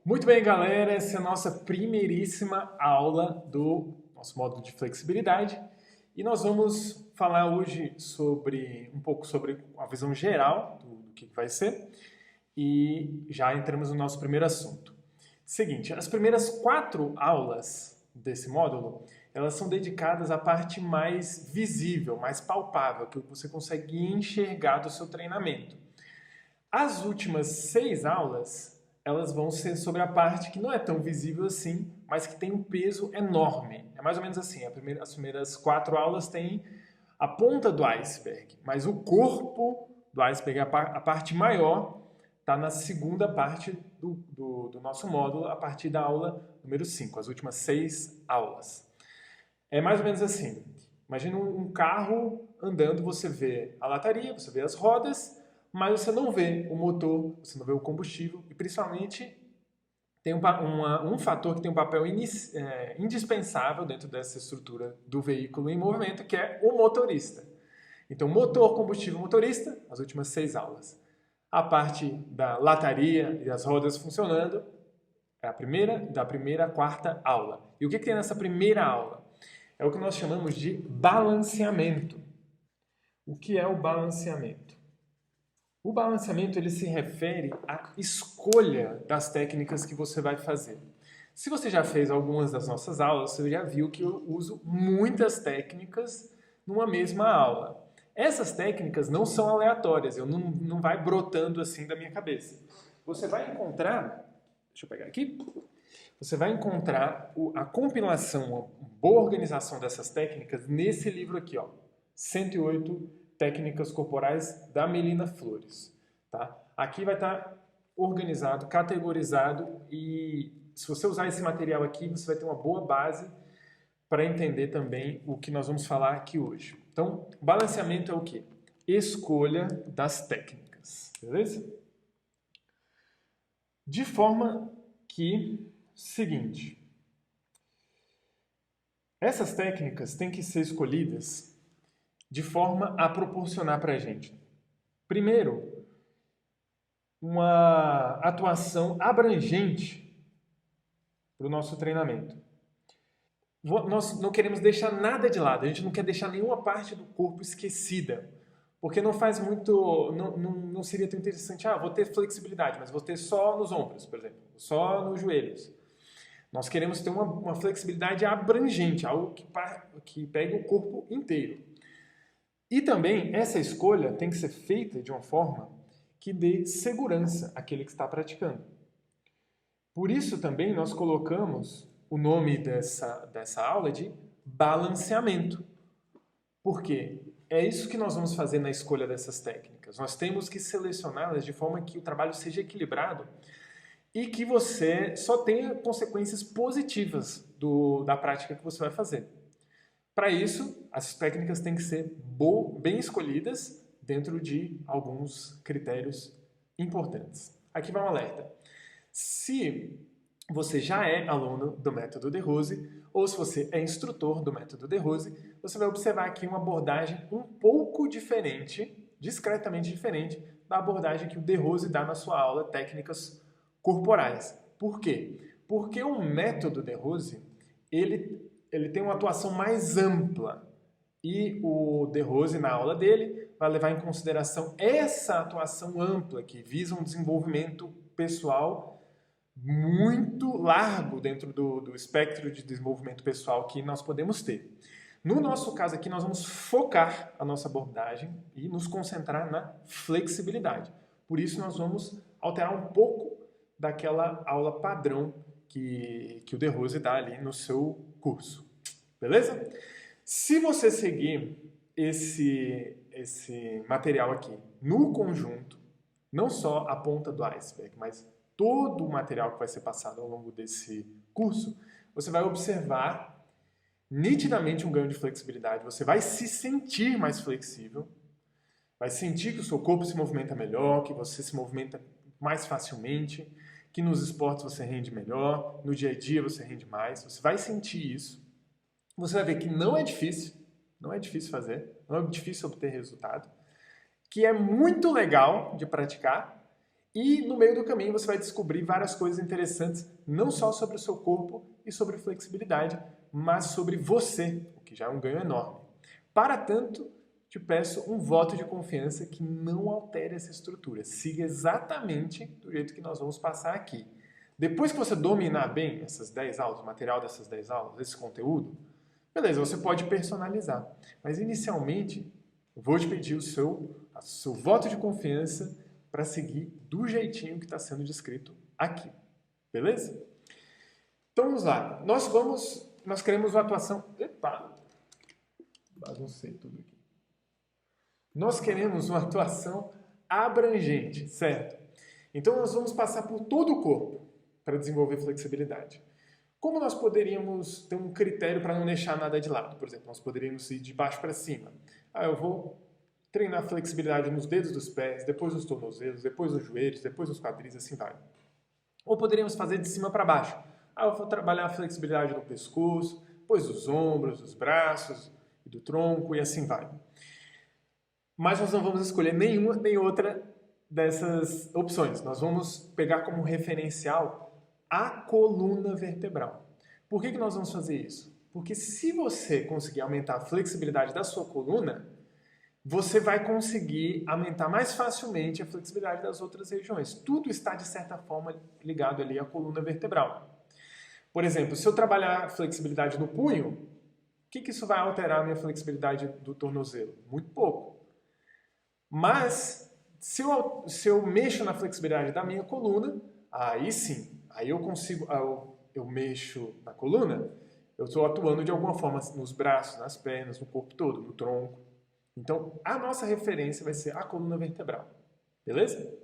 Muito bem, galera, essa é a nossa primeiríssima aula do nosso módulo de flexibilidade e nós vamos falar hoje sobre um pouco sobre a visão geral do que vai ser e já entramos no nosso primeiro assunto. Seguinte, as primeiras 4 aulas desse módulo, elas são dedicadas à parte mais visível, mais palpável, que você consegue enxergar do seu treinamento. As últimas 6 aulas, elas vão ser sobre a parte que não é tão visível assim, mas que tem um peso enorme. É mais ou menos assim, as primeiras 4 aulas têm a ponta do iceberg, mas o corpo do iceberg, a parte maior, está na segunda parte do nosso módulo, a partir da aula número 5, as últimas 6 aulas. É mais ou menos assim. Imagina um carro andando, você vê a lataria, você vê as rodas, mas você não vê o motor, você não vê o combustível e principalmente tem um fator que tem um papel indispensável dentro dessa estrutura do veículo em movimento, que é o motorista. Então, motor, combustível, motorista, as últimas 6 aulas. A parte da lataria e das rodas funcionando é a primeira, da primeira à quarta aula. E o que tem nessa primeira aula? É o que nós chamamos de balanceamento. O que é o balanceamento? O balanceamento ele se refere à escolha das técnicas que você vai fazer. Se você já fez algumas das nossas aulas, você já viu que eu uso muitas técnicas numa mesma aula. Essas técnicas não são aleatórias, eu não vai brotando assim da minha cabeça. Você vai encontrar, deixa eu pegar aqui, você vai encontrar a compilação, a boa organização dessas técnicas nesse livro aqui, ó, 108 Técnicas Corporais da Melina Flores. Tá? Aqui vai estar organizado, categorizado e se você usar esse material aqui, você vai ter uma boa base para entender também o que nós vamos falar aqui hoje. Então, balanceamento é o quê? Escolha das técnicas, beleza? De forma que, seguinte, essas técnicas têm que ser escolhidas de forma a proporcionar para a gente, primeiro, uma atuação abrangente para o nosso treinamento. Nós não queremos deixar nada de lado, a gente não quer deixar nenhuma parte do corpo esquecida, porque não faz muito, não seria tão interessante, vou ter flexibilidade, mas vou ter só nos ombros, por exemplo, só nos joelhos. Nós queremos ter uma flexibilidade abrangente, algo que pegue o corpo inteiro. E também essa escolha tem que ser feita de uma forma que dê segurança àquele que está praticando. Por isso também nós colocamos o nome dessa aula de balanceamento. Por quê? É isso que nós vamos fazer na escolha dessas técnicas. Nós temos que selecioná-las de forma que o trabalho seja equilibrado e que você só tenha consequências positivas da prática que você vai fazer. Para isso, as técnicas têm que ser bem escolhidas dentro de alguns critérios importantes. Aqui vai um alerta. Se você já é aluno do método de Rose ou se você é instrutor do método de Rose, você vai observar aqui uma abordagem um pouco diferente, discretamente diferente, da abordagem que o de Rose dá na sua aula Técnicas Corporais. Por quê? Porque o método de Rose, ele tem uma atuação mais ampla e o de Rose, na aula dele, vai levar em consideração essa atuação ampla que visa um desenvolvimento pessoal muito largo dentro do espectro de desenvolvimento pessoal que nós podemos ter. No nosso caso aqui, nós vamos focar a nossa abordagem e nos concentrar na flexibilidade. Por isso, nós vamos alterar um pouco daquela aula padrão que o De Rose dá ali no seu curso. Beleza? Se você seguir esse material aqui no conjunto, não só a ponta do iceberg, mas todo o material que vai ser passado ao longo desse curso, você vai observar nitidamente um ganho de flexibilidade, você vai se sentir mais flexível, vai sentir que o seu corpo se movimenta melhor, que você se movimenta mais facilmente, que nos esportes você rende melhor, no dia a dia você rende mais, você vai sentir isso. Você vai ver que não é difícil fazer, não é difícil obter resultado, que é muito legal de praticar E no meio do caminho você vai descobrir várias coisas interessantes, não só sobre o seu corpo e sobre flexibilidade, mas sobre você, o que já é um ganho enorme. Para tanto, te peço um voto de confiança que não altere essa estrutura. Siga exatamente do jeito que nós vamos passar aqui. Depois que você dominar bem essas 10 aulas, o material dessas 10 aulas, esse conteúdo, beleza, você pode personalizar. Mas inicialmente, eu vou te pedir o seu voto de confiança para seguir do jeitinho que está sendo descrito aqui. Beleza? Então vamos lá. Nós queremos uma atuação... Epa! Baguncei tudo aqui. Nós queremos uma atuação abrangente, certo? Então nós vamos passar por todo o corpo para desenvolver flexibilidade. Como nós poderíamos ter um critério para não deixar nada de lado? Por exemplo, nós poderíamos ir de baixo para cima. Eu vou treinar flexibilidade nos dedos dos pés, depois nos tornozelos, depois nos joelhos, depois nos quadris, assim vai. Ou poderíamos fazer de cima para baixo. Eu vou trabalhar a flexibilidade no pescoço, depois dos ombros, dos braços, do tronco e assim vai. Mas nós não vamos escolher nenhuma nem outra dessas opções. Nós vamos pegar como referencial a coluna vertebral. Por que nós vamos fazer isso? Porque se você conseguir aumentar a flexibilidade da sua coluna, você vai conseguir aumentar mais facilmente a flexibilidade das outras regiões. Tudo está, de certa forma, ligado ali à coluna vertebral. Por exemplo, se eu trabalhar a flexibilidade no punho, o que isso vai alterar a minha flexibilidade do tornozelo? Muito pouco. Mas, se eu mexo na flexibilidade da minha coluna, aí sim, aí eu consigo, eu mexo na coluna, eu estou atuando de alguma forma nos braços, nas pernas, no corpo todo, no tronco. Então, a nossa referência vai ser a coluna vertebral, beleza?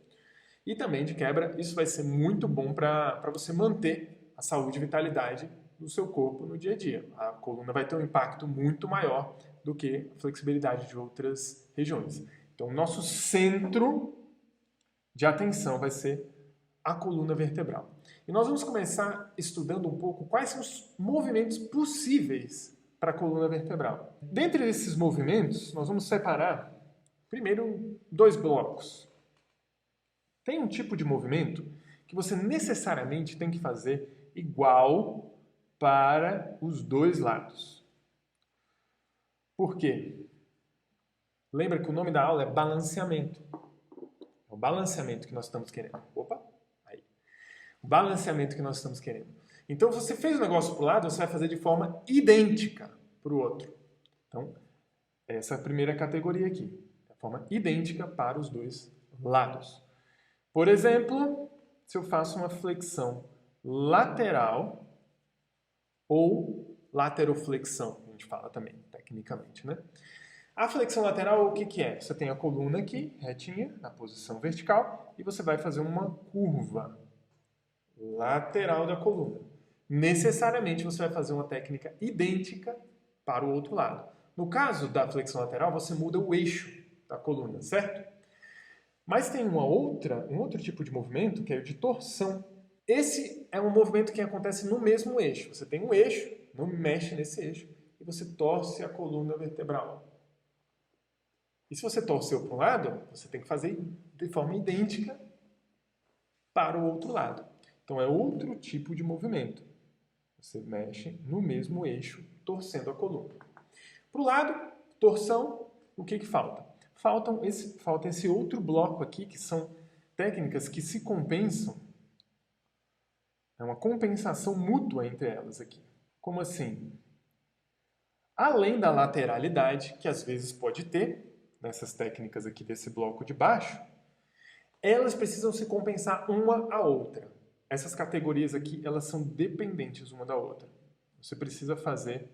E também, de quebra, isso vai ser muito bom para você manter a saúde e vitalidade do seu corpo no dia a dia. A coluna vai ter um impacto muito maior do que a flexibilidade de outras regiões. Então, o nosso centro de atenção vai ser a coluna vertebral. E nós vamos começar estudando um pouco quais são os movimentos possíveis para a coluna vertebral. Dentre esses movimentos, nós vamos separar, primeiro, 2 blocos. Tem um tipo de movimento que você necessariamente tem que fazer igual para os 2 lados. Por quê? Lembra que o nome da aula é balanceamento. É o balanceamento que nós estamos querendo. Opa! Aí. O balanceamento que nós estamos querendo. Então, você fez o negócio para o lado, você vai fazer de forma idêntica para o outro. Então, essa é a primeira categoria aqui. De forma idêntica para os 2 lados. Por exemplo, se eu faço uma flexão lateral ou lateroflexão, a gente fala também, tecnicamente, né? A flexão lateral, o que é? Você tem a coluna aqui, retinha, na posição vertical, e você vai fazer uma curva lateral da coluna. Necessariamente você vai fazer uma técnica idêntica para o outro lado. No caso da flexão lateral, você muda o eixo da coluna, certo? Mas tem um outro tipo de movimento, que é o de torção. Esse é um movimento que acontece no mesmo eixo. Você tem um eixo, não mexe nesse eixo, e você torce a coluna vertebral. E se você torceu para um lado, você tem que fazer de forma idêntica para o outro lado. Então é outro tipo de movimento. Você mexe no mesmo eixo, torcendo a coluna. Para o lado, torção, o que falta? Falta esse outro bloco aqui, que são técnicas que se compensam. É uma compensação mútua entre elas aqui. Como assim? Além da lateralidade, que às vezes pode ter, nessas técnicas aqui desse bloco de baixo, elas precisam se compensar uma à outra. Essas categorias aqui, elas são dependentes uma da outra. Você precisa fazer...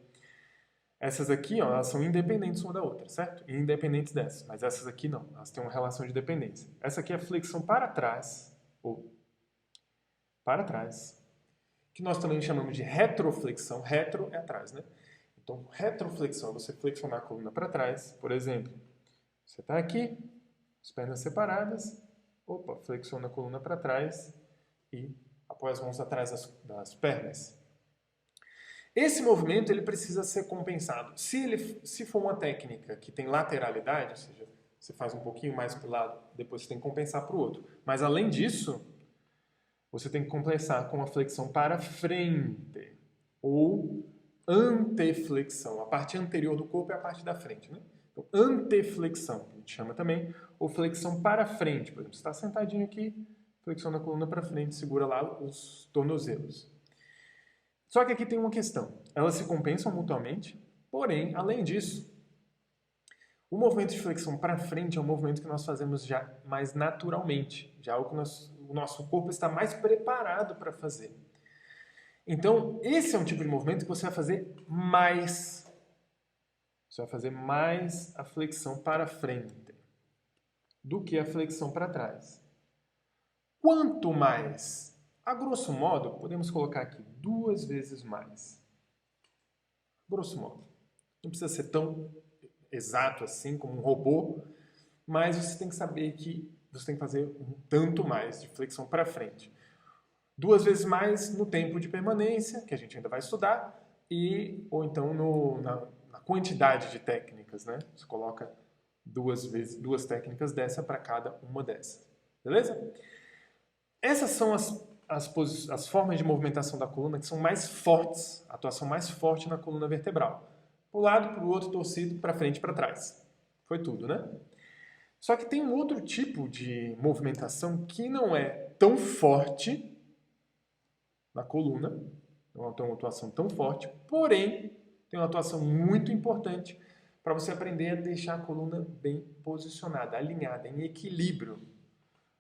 Essas aqui, ó, elas são independentes uma da outra, certo? Independentes dessas, mas essas aqui não. Elas têm uma relação de dependência. Essa aqui é a flexão para trás, ou para trás, que nós também chamamos de retroflexão. Retro é atrás, né? Então, retroflexão é você flexionar a coluna para trás. Por exemplo, você está aqui, as pernas separadas, opa, flexiona a coluna para trás e apoia as mãos atrás das pernas. Esse movimento ele precisa ser compensado. Se for uma técnica que tem lateralidade, ou seja, você faz um pouquinho mais para o lado, depois você tem que compensar para o outro. Mas além disso, você tem que compensar com a flexão para frente ou anteflexão. A parte anterior do corpo é a parte da frente, né? Então, anteflexão, que a gente chama também, ou flexão para frente. Por exemplo, você está sentadinho aqui, flexiona a coluna para frente, segura lá os tornozelos. Só que aqui tem uma questão. Elas se compensam mutuamente, porém, além disso, o movimento de flexão para frente é um movimento que nós fazemos já mais naturalmente, já o que o nosso corpo está mais preparado para fazer. Então, esse é um tipo de movimento que você vai fazer mais. Você vai fazer mais a flexão para frente do que a flexão para trás. Quanto mais? A grosso modo, podemos colocar aqui 2 vezes mais. Grosso modo. Não precisa ser tão exato assim, como um robô, mas você tem que saber que você tem que fazer um tanto mais de flexão para frente. 2 vezes mais no tempo de permanência, que a gente ainda vai estudar, ou então na quantidade de técnicas, né? Você coloca 2 técnicas dessa para cada uma dessas. Beleza? Essas são as formas de movimentação da coluna que são mais fortes, a atuação mais forte na coluna vertebral. Para um lado, para o outro, torcido, para frente e para trás. Foi tudo, né? Só que tem um outro tipo de movimentação que não é tão forte na coluna, não tem uma atuação tão forte, porém tem uma atuação muito importante para você aprender a deixar a coluna bem posicionada, alinhada, em equilíbrio.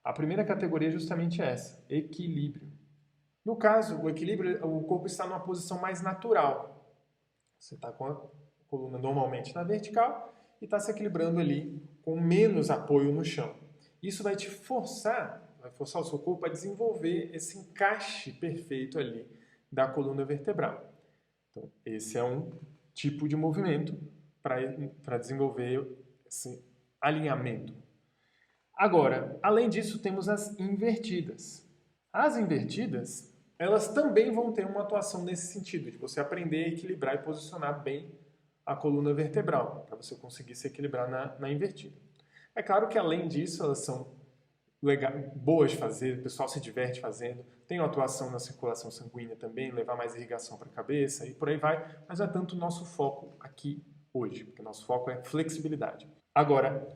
A primeira categoria é justamente essa, equilíbrio. No caso, o equilíbrio, o corpo está numa posição mais natural. Você está com a coluna normalmente na vertical e está se equilibrando ali com menos apoio no chão. Isso vai forçar o seu corpo a desenvolver esse encaixe perfeito ali da coluna vertebral. Então, esse é um tipo de movimento para desenvolver esse alinhamento. Agora, além disso, temos as invertidas. As invertidas, elas também vão ter uma atuação nesse sentido, de você aprender a equilibrar e posicionar bem a coluna vertebral, para você conseguir se equilibrar na invertida. É claro que, além disso, elas são boas de fazer, o pessoal se diverte fazendo, tem uma atuação na circulação sanguínea também, levar mais irrigação para a cabeça e por aí vai, mas não é tanto o nosso foco aqui hoje, porque o nosso foco é flexibilidade. Agora,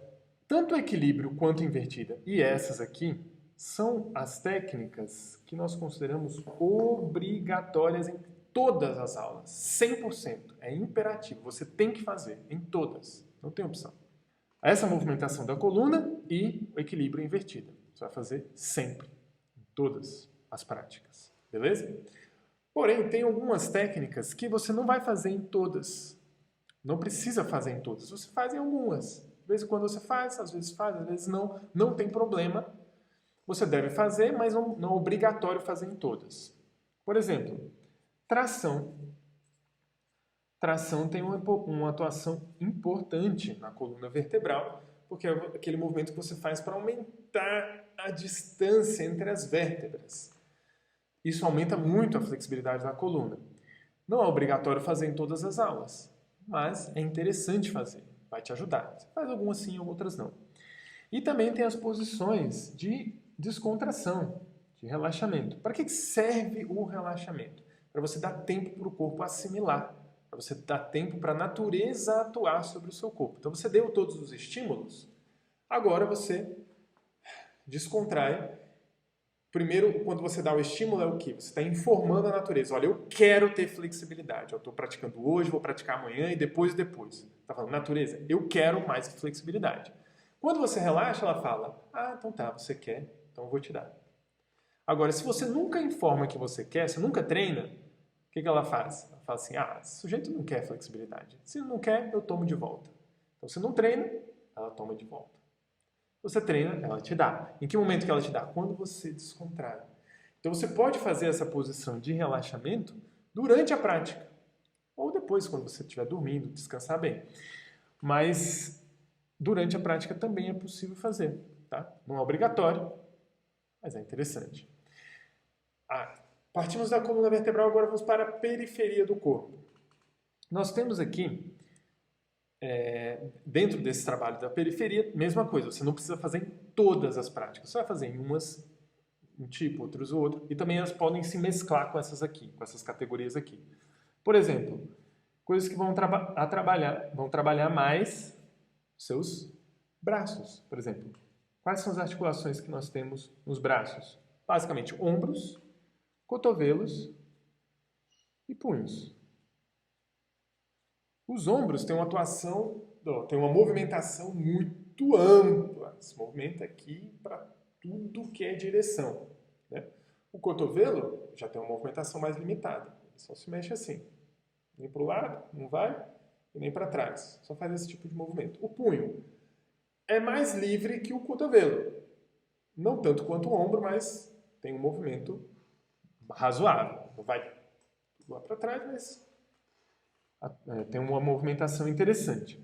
tanto o equilíbrio quanto a invertida e essas aqui são as técnicas que nós consideramos obrigatórias em todas as aulas, 100%, é imperativo, você tem que fazer em todas, não tem opção. Essa movimentação da coluna e o equilíbrio invertido. Você vai fazer sempre, em todas as práticas. Beleza? Porém, tem algumas técnicas que você não vai fazer em todas. Não precisa fazer em todas. Você faz em algumas. De vez em quando você faz, às vezes não. Não tem problema. Você deve fazer, mas não é obrigatório fazer em todas. Por exemplo, tração. Tração tem uma atuação importante na coluna vertebral, porque é aquele movimento que você faz para aumentar a distância entre as vértebras. Isso aumenta muito a flexibilidade da coluna. Não é obrigatório fazer em todas as aulas, mas é interessante fazer, vai te ajudar. Você faz algumas sim, outras não. E também tem as posições de descontração, de relaxamento. Para que serve o relaxamento? Para você dar tempo para o corpo assimilar, para você dar tempo para a natureza atuar sobre o seu corpo. Então você deu todos os estímulos, agora você descontrai. Primeiro, quando você dá o estímulo, é o quê? Você está informando a natureza. Olha, eu quero ter flexibilidade. Eu estou praticando hoje, vou praticar amanhã e depois. Está falando, natureza, eu quero mais flexibilidade. Quando você relaxa, ela fala, então tá, você quer, então eu vou te dar. Agora, se você nunca informa que você quer, você nunca treina, o que ela faz? Ela fala assim, esse sujeito não quer flexibilidade. Se não quer, eu tomo de volta. Então, se não treina, ela toma de volta. Você treina, ela te dá. Em que momento que ela te dá? Quando você descontrai. Então você pode fazer essa posição de relaxamento durante a prática. Ou depois, quando você estiver dormindo, descansar bem. Mas durante a prática também é possível fazer. Tá? Não é obrigatório, mas é interessante. Partimos da coluna vertebral, agora vamos para a periferia do corpo. Nós temos aqui dentro desse trabalho da periferia, mesma coisa, você não precisa fazer em todas as práticas, você vai fazer em umas um tipo, outros outro, e também elas podem se mesclar com essas aqui, com essas categorias aqui. Por exemplo, coisas que vão trabalhar mais seus braços, por exemplo. Quais são as articulações que nós temos nos braços? Basicamente, ombros, cotovelos e punhos. Os ombros têm têm uma movimentação muito ampla. Se movimenta aqui para tudo que é direção, né? O cotovelo já tem uma movimentação mais limitada. Ele só se mexe assim. Nem para o lado, não vai, e nem para trás. Só faz esse tipo de movimento. O punho é mais livre que o cotovelo. Não tanto quanto o ombro, mas tem um movimento razoável. Não vai lá para trás, mas tem uma movimentação interessante.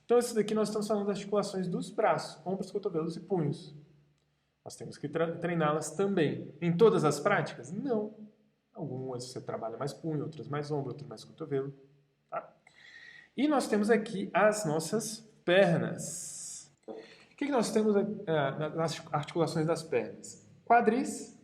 Então, isso daqui nós estamos falando das articulações dos braços, ombros, cotovelos e punhos. Nós temos que treiná-las também. Em todas as práticas? Não. Algumas você trabalha mais punho, outras mais ombro, outras mais cotovelo. Tá? E nós temos aqui as nossas pernas. O que nós temos nas articulações das pernas? Quadris.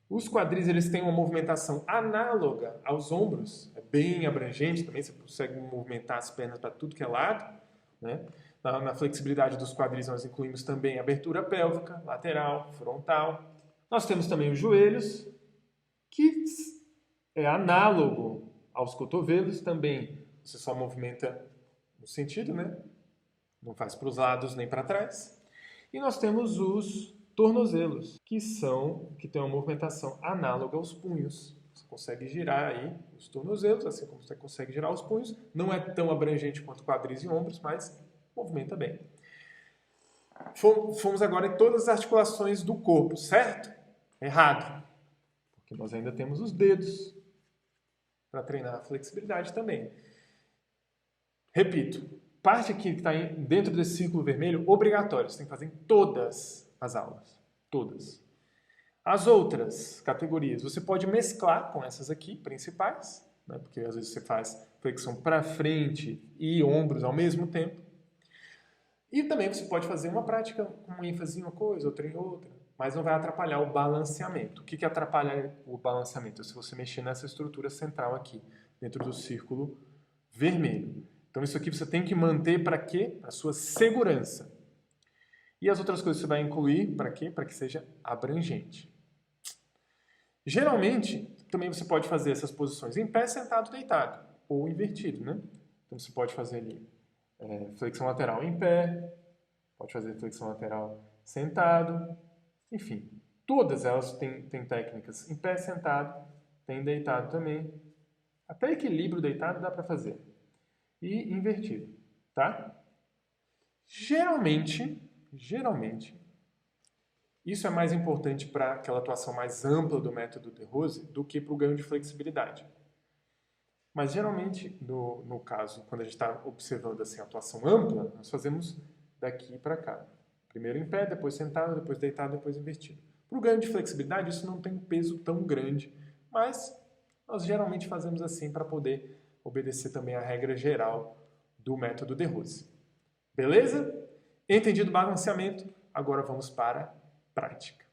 Os quadris eles têm uma movimentação análoga aos ombros, é bem abrangente também, você consegue movimentar as pernas para tudo que é lado. Né? Na flexibilidade dos quadris nós incluímos também abertura pélvica, lateral, frontal. Nós temos também os joelhos, que é análogo aos cotovelos também. Você só movimenta no sentido, né? Não faz para os lados nem para trás. E nós temos os tornozelos, que têm uma movimentação análoga aos punhos. Você consegue girar aí os tornozelos, assim como você consegue girar os punhos. Não é tão abrangente quanto quadris e ombros, mas movimenta bem. Fomos agora em todas as articulações do corpo, certo? Errado. Porque nós ainda temos os dedos para treinar a flexibilidade também. Repito, parte aqui que está dentro desse círculo vermelho, obrigatório. Você tem que fazer em todas as aulas. Todas. As outras categorias, você pode mesclar com essas aqui, principais, né? Porque às vezes você faz flexão para frente e ombros ao mesmo tempo. E também você pode fazer uma prática com ênfase em uma coisa, outra em outra, mas não vai atrapalhar o balanceamento. O que atrapalha o balanceamento? Se você mexer nessa estrutura central aqui, dentro do círculo vermelho. Então isso aqui você tem que manter para quê? Para a sua segurança. E as outras coisas você vai incluir para quê? Para que seja abrangente. Geralmente, também você pode fazer essas posições em pé, sentado, deitado, ou invertido, né? Então você pode fazer ali flexão lateral em pé, pode fazer flexão lateral sentado, enfim. Todas elas têm técnicas em pé, sentado, tem deitado também. Até equilíbrio deitado dá para fazer. E invertido, tá? Geralmente, isso é mais importante para aquela atuação mais ampla do método de Rose do que para o ganho de flexibilidade. Mas geralmente, no caso, quando a gente está observando assim, a atuação ampla, nós fazemos daqui para cá. Primeiro em pé, depois sentado, depois deitado, depois invertido. Para o ganho de flexibilidade, isso não tem um peso tão grande, mas nós geralmente fazemos assim para poder obedecer também à regra geral do método de Rose. Beleza? Entendido o balanceamento? Agora vamos para a prática.